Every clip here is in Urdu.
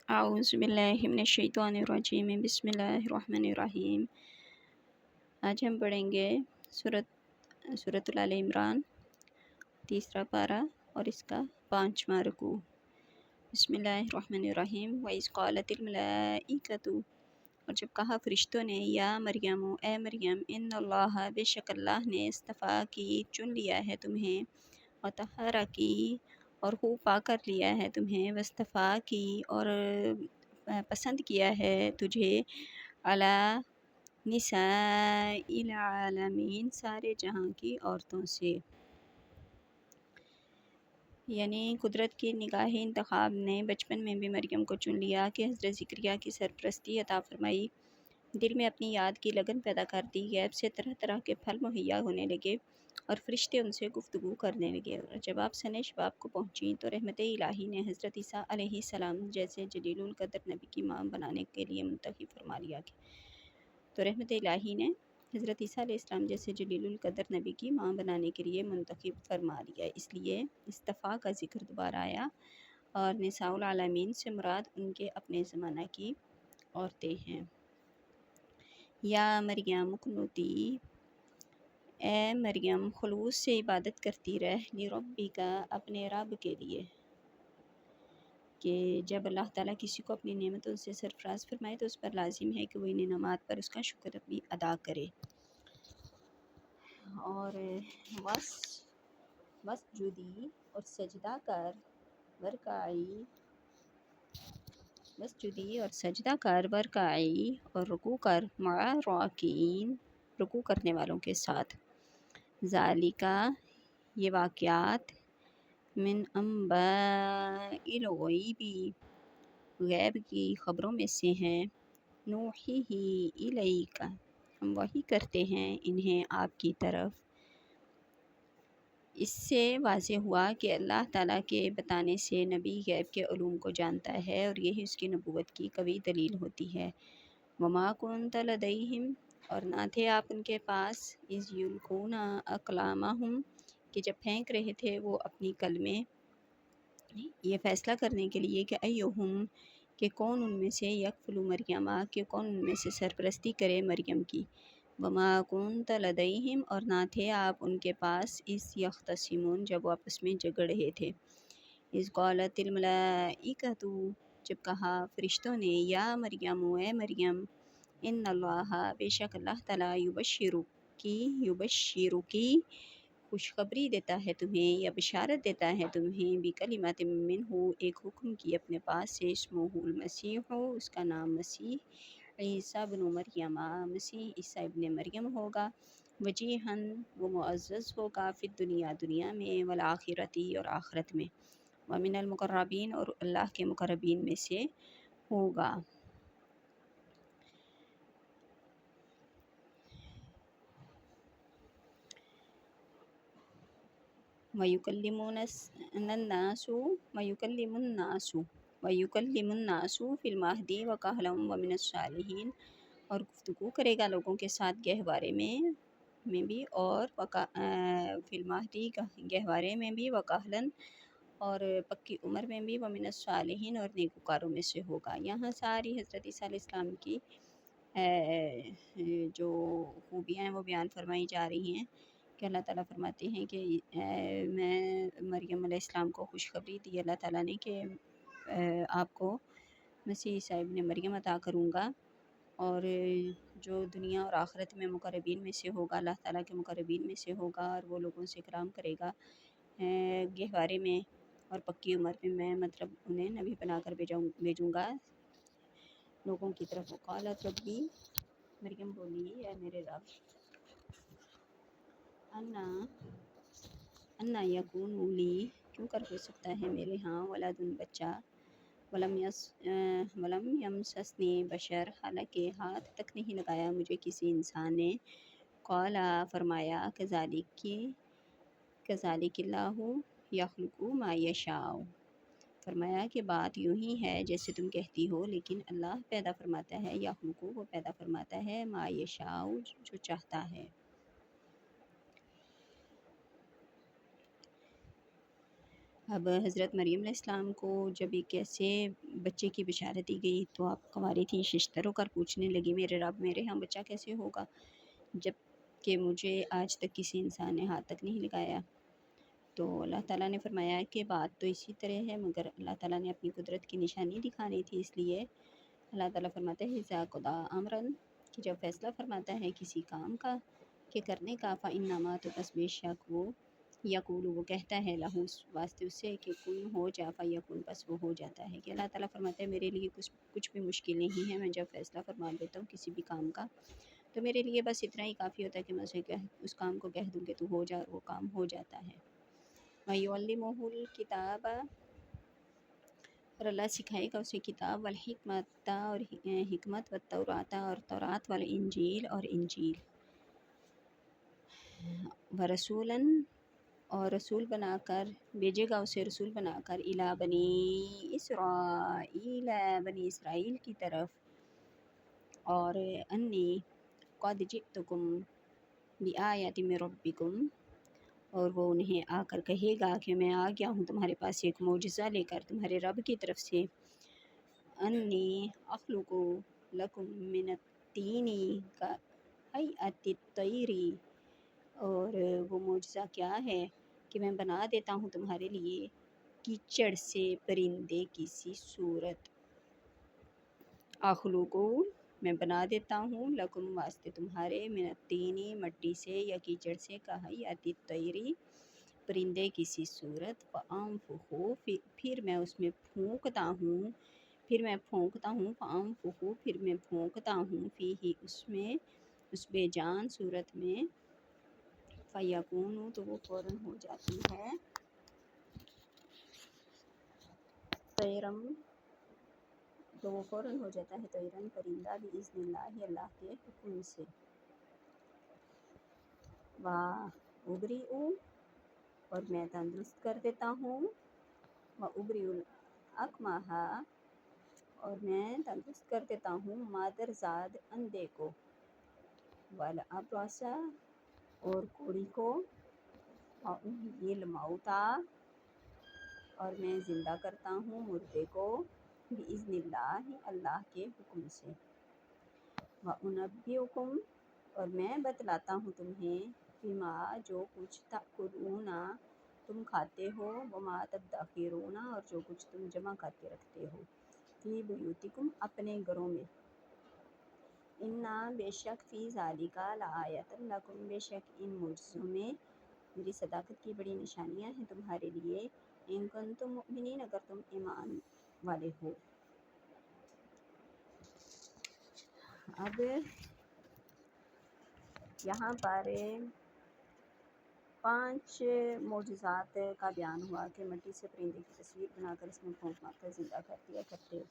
اعوذ باللہ من الشیطان الرجیم بسم اللہ الرحمن الرحیم۔ آج ہم پڑھیں گے سورۃ آل عمران، تیسرا پارہ اور اس کا 5واں رکوع۔ بسم اللہ الرحمن الرحیم۔ وَإِذْ قَالَتِ الْمَلَائِكَةُ، اور جب کہا فرشتوں نے، یا مریم، اے مریم، ان اللہ، بے شک اللہ نے، اصطفیٰ کی، چن لیا ہے تمہیں، وطہرہ کی، اور خوب پاک کر لیا ہے تمہیں، واصطفیٰ کی، اور پسند کیا ہے تجھے، علی نساء العالمین، سارے جہاں کی عورتوں سے۔ یعنی قدرت کی نگاہ انتخاب نے بچپن میں بھی مریم کو چن لیا کہ حضرت زکریا کی سرپرستی عطا فرمائی، دل میں اپنی یاد کی لگن پیدا کر دی، غیب سے طرح طرح کے پھل مہیا ہونے لگے اور فرشتے ان سے گفتگو کرنے لگے، اور جب آپ سن شباب کو پہنچی تو رحمت الہی نے حضرت عیسیٰ علیہ السلام جیسے جلیل القدر نبی کی ماں بنانے کے لیے منتخب فرما لیا۔ تو رحمت الہی نے حضرت عیسیٰ علیہ السلام جیسے جلیل القدر نبی کی ماں بنانے کے لیے منتخب فرما لیا، اس لیے اصطفیٰ کا ذکر دوبارہ آیا، اور نساء العالمین سے مراد ان کے اپنے زمانہ کی عورتیں ہیں۔ یا مریم قنوتی، اے مریم خلوص سے عبادت کرتی رہ، لربک، اپنے رب کے لیے، کہ جب اللہ تعالیٰ کسی کو اپنی نعمتوں سے سرفراز فرمائے تو اس پر لازم ہے کہ وہ ان انعامات پر اس کا شکر بھی ادا کرے۔ اور وسجدی، اور سجدہ کر، ورکعی، وسجدی، اور سجدہ کر، ورکعی، اور رکوع کر، مع الراکعین، رکوع کرنے والوں کے ساتھ۔ ذالکا، یہ واقعات، من انباء الغیب، غیب کی خبروں میں سے ہیں، نوحیہ الیک، ہم وحی کرتے ہیں انہیں آپ کی طرف۔ اس سے واضح ہوا کہ اللہ تعالیٰ کے بتانے سے نبی غیب کے علوم کو جانتا ہے، اور یہی اس کی نبوت کی قوی دلیل ہوتی ہے۔ وما کنت لدیہم، اور نہ تھے آپ ان کے پاس، اذ یلقون اقلامہم، کہ جب پھینک رہے تھے وہ اپنی کلمیں، یہ فیصلہ کرنے کے لیے کہ ایہم، کہ کون ان میں سے، یکفل مریم، کہ کون ان میں سے سرپرستی کرے مریم کی۔ وما کنت لدیہم، اور نہ تھے آپ ان کے پاس، اذ یختصمون، جب وہ آپس میں جھگڑ رہے تھے۔ اذ قالت الملائکۃ، جب کہا فرشتوں نے، یا مریم، اے مریم، ان اللہ، بے شک اللہ تعالیٰ، یبشرکی، خوشخبری دیتا ہے تمہیں یا بشارت دیتا ہے تمہیں، بکلمۃ منہ، ایک حکم کی اپنے پاس سے، اسمہ المسیح، اس کا نام مسیح، عیسیٰ ابن مریم، مسیح عیسیٰ ابن مریم ہوگا، وجیہاً، وہ معزز ہوگا، فی الدنیا، دنیا میں، والآخرتی، اور آخرت میں، ومن المقربین، اور اللہ کے مقربین میں سے ہوگا۔ وَيُكَلِّمُ النَّاسُ فِي الْمَهْدِ وَكَهْلًا وَمِنَ الصَّالِحِينَ، اور گفتگو کرے گا لوگوں کے ساتھ گہوارے میں بھی، اور فی المہدی، گہوارے میں بھی، وکہلاً، اور پکی عمر میں بھی، ومن الصالحین، اور نیکوکاروں میں سے ہوگا۔ یہاں ساری حضرت عیسیٰ علیہ السلام کی جو خوبیاں ہیں وہ بیان فرمائی جا رہی ہیں، کہ اللہ تعالیٰ فرماتے ہیں کہ میں مریم علیہ السلام کو خوشخبری دی اللہ تعالیٰ نے کہ آپ کو مسیح عیسیٰ ابن مریم عطا کروں گا، اور جو دنیا اور آخرت میں مقربین میں سے ہوگا، اللہ تعالیٰ کے مقربین میں سے ہوگا، اور وہ لوگوں سے کرام کرے گا گہوارے میں اور پکی عمر میں، میں مطلب انہیں نبی بنا کر بھیجوں گا لوگوں کی طرف۔ قالت ربی، مریم بولی، اے میرے رب، انا یکون لی، کیوں کر ہو سکتا ہے میرے ہاں، ولدن، بچہ، ولم یمسسنی بشر، حالانکہ ہاتھ تک نہیں لگایا مجھے کسی انسان نے، قال، فرمایا، کذالک اللہ یخلق ما یشاء، فرمایا کہ بات یوں ہی ہے جیسے تم کہتی ہو، لیکن اللہ پیدا فرماتا ہے، یخلق، وہ پیدا فرماتا ہے، ما یشاء، جو چاہتا ہے۔ اب حضرت مریم علیہ السلام کو جب ایک ایسے بچے کی بشارت دی گئی تو آپ کنواری تھیں، ششتر ہو کر پوچھنے لگی میرے رب میرے ہاں بچہ کیسے ہوگا جب کہ مجھے آج تک کسی انسان نے ہاتھ تک نہیں لگایا۔ تو اللہ تعالیٰ نے فرمایا کہ بات تو اسی طرح ہے، مگر اللہ تعالیٰ نے اپنی قدرت کی نشانی دکھانی تھی، اس لیے اللہ تعالیٰ فرماتا ہے اذا قضا امرا کہ جب فیصلہ فرماتا ہے کسی کام کا کہ کرنے کا فإنما تو بس بے شک وہ یقول وہ کہتا ہے لہو واسطے اس سے کہ کن ہو جا فیکون بس وہ ہو جاتا ہے، کہ اللہ تعالیٰ فرماتا ہے میرے لیے کچھ بھی مشکل نہیں ہے، میں جب فیصلہ فرما لیتا ہوں کسی بھی کام کا تو میرے لیے بس اتنا ہی کافی ہوتا ہے کہ میں اس کام کو کہہ دوں کہ تو ہو جا، اور وہ کام ہو جاتا ہے۔ وَيُعَلِّمُهُ الْكِتَابَ اور اللہ سکھائے گا اسے کتاب والحکمت اور حکمت والتوراۃ اور تورات والانجیل اور انجیل ورسولاً اور رسول بنا کر بھیجے گا اسے رسول بنا کر الی بنی اسرائیل بنی اسرائیل کی طرف، اور انی قد جئتکم بآیۃ من ربکم اور وہ انہیں آ کر کہے گا کہ میں آ گیا ہوں تمہارے پاس ایک معجزہ لے کر تمہارے رب کی طرف سے، انی اخلق لکم من الطین کا ہیئۃ الطیر اور وہ معجزہ کیا ہے کہ میں بنا دیتا ہوں تمہارے لیے کیچڑ سے پرندے کی سی صورت، اخلق میں بنا دیتا ہوں لکم واسطے تمہارے من الطین مٹی سے یا کیچڑ سے کا ہیئۃ الطیر پرندے کی سی صورت، فانفخ پھر میں اس میں پھونکتا ہوں فانفخ پھر میں پھونکتا ہوں فیہ اس میں اس بے جان صورت میں، فیکون تو وہ فوراً ہو جاتی ہے طیرم تو وہ فوراً ہو جاتا ہے طیرن پرندہ باذن اللہ اللہ کے حکم سے، وابرئ اور میں تندرست کر دیتا ہوں، وابرئ الاکمہ اور میں تندرست کر دیتا ہوں مادرزاد اندھے کو، والابرص اور کوڑی کو، واحیی الموتیٰ اور میں زندہ کرتا ہوں مردے کو، باذن اللہ اللہ کے حکم سے، وانبئکم اور میں بتلاتا ہوں تمہیں بما جو کچھ تأکلون تم کھاتے ہو، وما تدخرون اور جو کچھ تم جمع کر کے رکھتے ہو، فی بیوتکم اپنے گھروں میں، انا بے شک فی ذالک لآیۃ لکم بے شک ان معجزوں میں میری صداقت کی بڑی نشانیاں ہیں تمہارے لیے، ان کنتم مؤمنین اگر تم ایمان والے ہو۔ اب یہاں پر 5 معجزات کا بیان ہوا کہ مٹی سے پرندے کی تصویر بنا کر اس میں پھونک مار کر زندہ کر دیا کرتے،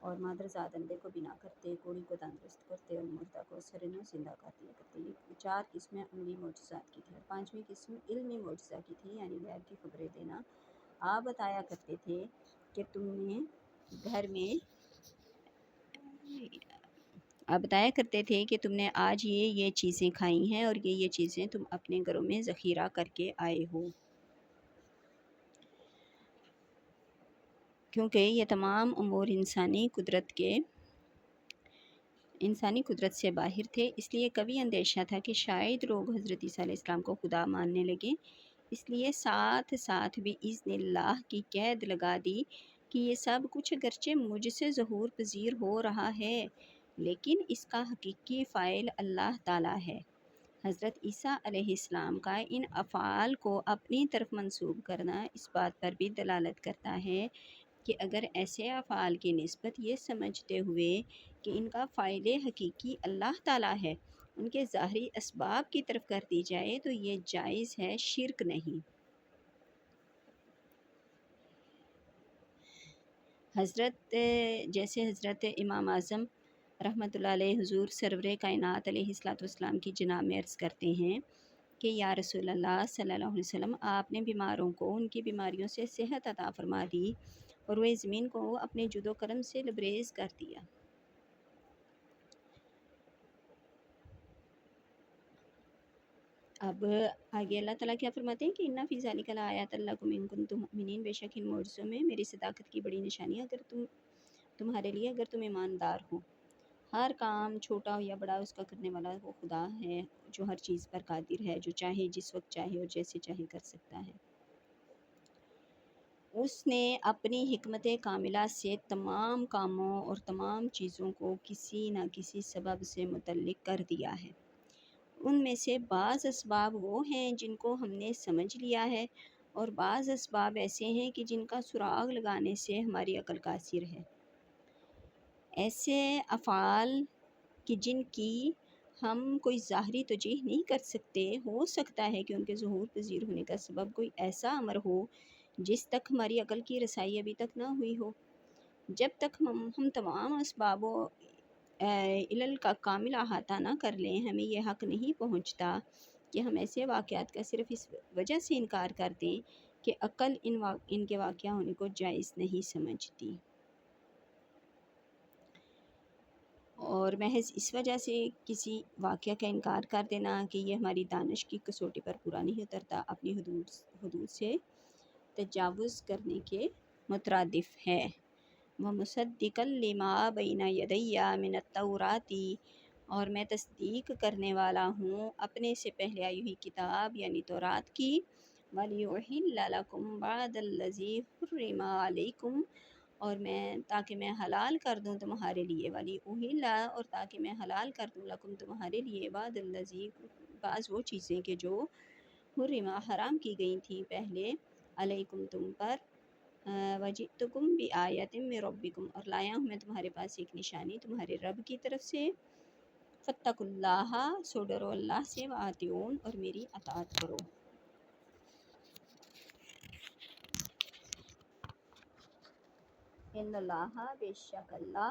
اور مادرزاد اندھے کو بنا کرتے، کوڑی کو تندرست کرتے اور مردہ کو سرنو زندہ کر دیا کرتے۔ یہ 4 قسمیں عملی معجزات کی تھیں، اور 5ویں قسم علمی معجزہ کی تھی، یعنی غیب کی خبریں دینا۔ آپ بتایا کرتے تھے کہ تم نے گھر میں آپ بتایا کرتے تھے کہ تم نے آج یہ چیزیں کھائی ہیں اور یہ چیزیں تم اپنے گھروں میں ذخیرہ کر کے آئے ہو، کیونکہ یہ تمام امور انسانی قدرت سے باہر تھے، اس لیے کبھی اندیشہ تھا کہ شاید لوگ حضرت عیسیٰ علیہ السلام کو خدا ماننے لگیں، اس لیے ساتھ ساتھ بھی اذن اللہ کی قید لگا دی کہ یہ سب کچھ اگرچہ مجھ سے ظہور پذیر ہو رہا ہے لیکن اس کا حقیقی فاعل اللہ تعالیٰ ہے۔ حضرت عیسیٰ علیہ السلام کا ان افعال کو اپنی طرف منسوب کرنا اس بات پر بھی دلالت کرتا ہے کہ اگر ایسے افعال کی نسبت یہ سمجھتے ہوئے کہ ان کا فاعل حقیقی اللہ تعالیٰ ہے ان کے ظاہری اسباب کی طرف کر دی جائے تو یہ جائز ہے، شرک نہیں۔ حضرت امام اعظم رحمۃ اللہ علیہ حضور سرور کائنات علیہ الصلوۃ والسلام کی جناب میں عرض کرتے ہیں کہ یا رسول اللہ صلی اللہ علیہ وسلم آپ نے بیماروں کو ان کی بیماریوں سے صحت عطا فرما دی اور وہ زمین کو اپنے جود و کرم سے لبریز کر دیا۔ اب آگے اللہ تعالیٰ کیا فرماتے ہیں کہ اِنَّ فِي ذَلِکَ لَآیَاتٍ لَکُمْ إِن کُنتُم مُؤْمِنِین، بے شک ان معجزوں میں میری صداقت کی بڑی نشانی ہے تمہارے لیے اگر تم ایماندار ہو۔ ہر کام چھوٹا ہو یا بڑا اس کا کرنے والا وہ خدا ہے جو ہر چیز پر قادر ہے، جو چاہے جس وقت چاہے اور جیسے چاہے کر سکتا ہے۔ اس نے اپنی حکمت کاملہ سے تمام کاموں اور تمام چیزوں کو کسی نہ کسی سبب سے متعلق کر دیا ہے۔ ان میں سے بعض اسباب وہ ہیں جن کو ہم نے سمجھ لیا ہے، اور بعض اسباب ایسے ہیں کہ جن کا سراغ لگانے سے ہماری عقل قاصر ہے۔ ایسے افعال کہ جن کی ہم کوئی ظاہری توجیہ نہیں کر سکتے، ہو سکتا ہے کہ ان کے ظہور پذیر ہونے کا سبب کوئی ایسا امر ہو جس تک ہماری عقل کی رسائی ابھی تک نہ ہوئی ہو۔ جب تک ہم تمام اسباب و علل کا کامل احاطہ نہ کر لیں، ہمیں یہ حق نہیں پہنچتا کہ ہم ایسے واقعات کا صرف اس وجہ سے انکار کر دیں کہ عقل ان کے واقعہ ہونے کو جائز نہیں سمجھتی، اور محض اس وجہ سے کسی واقعہ کا انکار کر دینا کہ یہ ہماری دانش کی کسوٹی پر پورا نہیں اترتا، اپنی حدود سے تجاوز کرنے کے مترادف ہے۔ وَمُصَدِّقًا لِمَا بَيْنَ يَدَيَّ مِنَ التَّوْرَاةِ، اور میں تصدیق کرنے والا ہوں اپنے سے پہلے آئی ہوئی کتاب یعنی تورات کی۔ وَلِيُحِلَّ لَكُمْ بَعْضَ الَّذِي حُرِّمَ عَلَيْكُمْ، اور تاکہ میں حلال کر دوں تمہارے لیے، وَلِأُحِلَّ، اور تاکہ میں حلال کر دوں لکم تمہارے لیے، بعض الذی، بعض وہ چیزیں کہ جو حرم حرام کی گئی تھیں پہلے، علیکم تم پر، وجئتکم بآیۃ من ربکم، اور لایا ہوں میں تمہارے پاس ایک نشانی تمہارے رب کی طرف سے، فاتقوا اللہ، سو ڈرو اللہ سے، وآطیعون، اور میری اطاعت کرو۔ ان اللہ، بے شک اللہ،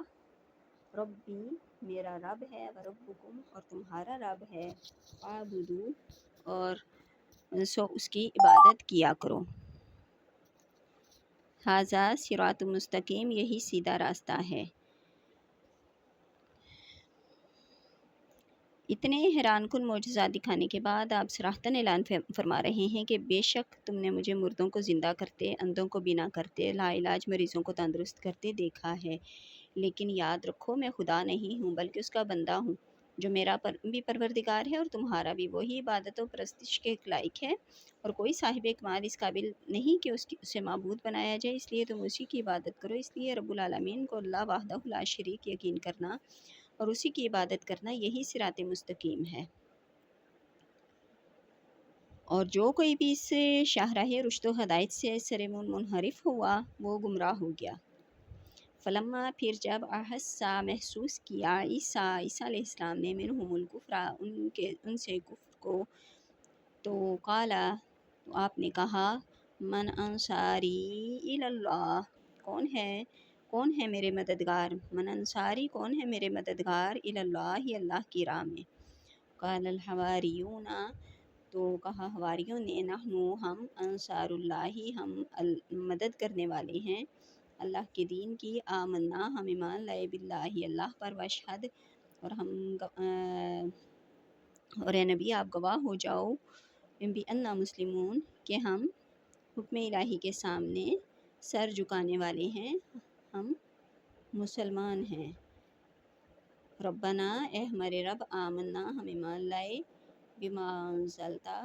ربی، میرا رب ہے، وربکم، اور تمہارا رب ہے، فاعبدو، اور سو اس کی عبادت کیا کرو۔ ھذا صراط مستقیم، یہی سیدھا راستہ ہے۔ اتنے حیران کن معجزات دکھانے کے بعد آپ صراحتاً اعلان فرما رہے ہیں کہ بے شک تم نے مجھے مردوں کو زندہ کرتے، اندھوں کو بینا کرتے، لا علاج مریضوں کو تندرست کرتے دیکھا ہے، لیکن یاد رکھو میں خدا نہیں ہوں بلکہ اس کا بندہ ہوں، جو میرا بھی پروردگار ہے اور تمہارا بھی، وہی عبادت و پرستش کے لائق ہے، اور کوئی صاحب کمال اس قابل نہیں کہ اسے معبود بنایا جائے، اس لیے تم اسی کی عبادت کرو۔ اس لیے رب العالمین کو اللہ وحدہ لا شریک یقین کرنا اور اسی کی عبادت کرنا، یہی صراط مستقیم ہے۔ اور جو کوئی بھی اس شاہراہ رشد و ہدایت سے سرمون منحرف ہوا وہ گمراہ ہو گیا۔ فلما، پھر جب احسا محسوس کیا، عیسیٰ علیہ السلام نے منہم الکفر، ان سے کفر کو، تو قالا، تو آپ نے کہا، من انصاری الی اللہ، کون ہے میرے مددگار، من انصاری، کون ہے میرے مددگار، الی اللہ، اللہ کی راہ میں۔ قال الحواریون، تو کہا حواریوں نے، نحنو، ہم، انصار اللہ، ہم مدد کرنے والے ہیں اللہ کے دین کی، آمنا، ہم ایمان لائے، باللہ، اللہ پر، واشہد، اور اور اے نبی آپ گواہ ہو جاؤ، بِأَنَّا مسلمون، کہ ہم حکم الہی کے سامنے سر جھکانے والے ہیں، ہم مسلمان ہیں۔ ربنا، اے ہمارے رب، آمنا، ہم ایمان لائے، بما انزلتا،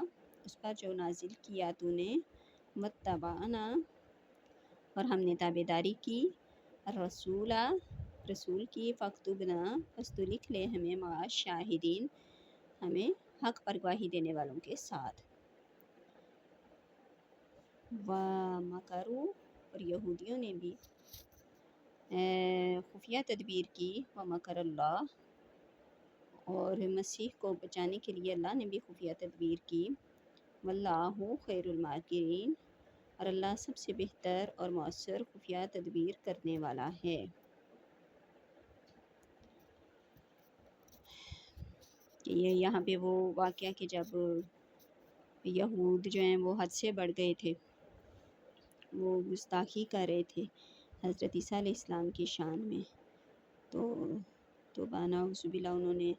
اس پر جو نازل کیا تو نے، واتبعنا، اور ہم نے تابعداری کی، رسول کی، فاکتبنا، پس تو لکھ لے ہمیں، مع الشاہدین، ہمیں حق پر گواہی دینے والوں کے ساتھ۔ وَمَكَرُوا، اور یہودیوں نے بھی خفیہ تدبیر کی، وَمَكَرَ اللَّهُ، اور مسیح کو بچانے کے لیے اللہ نے بھی خفیہ تدبیر کی، وَاللَّهُ خَيْرُ الْمَاكِرِينَ، اور اللہ سب سے بہتر اور مؤثر خفیہ تدبیر کرنے والا ہے۔ کہ یہ یہاں پہ وہ واقعہ کہ جب یہود جو ہیں وہ حد سے بڑھ گئے تھے، وہ گستاخی کر رہے تھے حضرت عیسیٰ علیہ السلام کی شان میں، تو بانا باللہ انہوں نے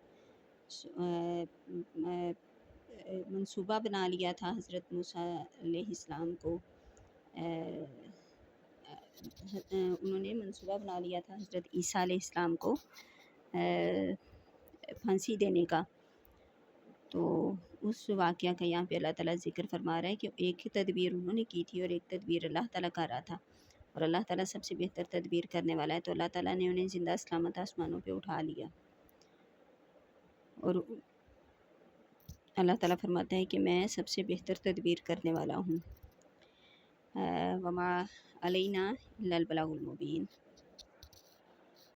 منصوبہ بنا لیا تھا حضرت موسیٰ علیہ السلام کو، انہوں نے منصوبہ بنا لیا تھا حضرت عیسیٰ علیہ السلام کو پھانسی دینے کا۔ تو اس واقعہ کا یہاں پہ اللہ تعالیٰ ذکر فرما رہا ہے کہ ایک ہی تدبیر انہوں نے کی تھی اور ایک تدبیر اللہ تعالیٰ کر رہا تھا، اور اللہ تعالیٰ سب سے بہتر تدبیر کرنے والا ہے۔ تو اللہ تعالیٰ نے انہیں زندہ سلامت آسمانوں پہ اٹھا لیا، اور اللہ تعالیٰ فرماتا ہے کہ میں سب سے بہتر تدبیر کرنے والا ہوں۔ وما علینا الا البلاغ المبین۔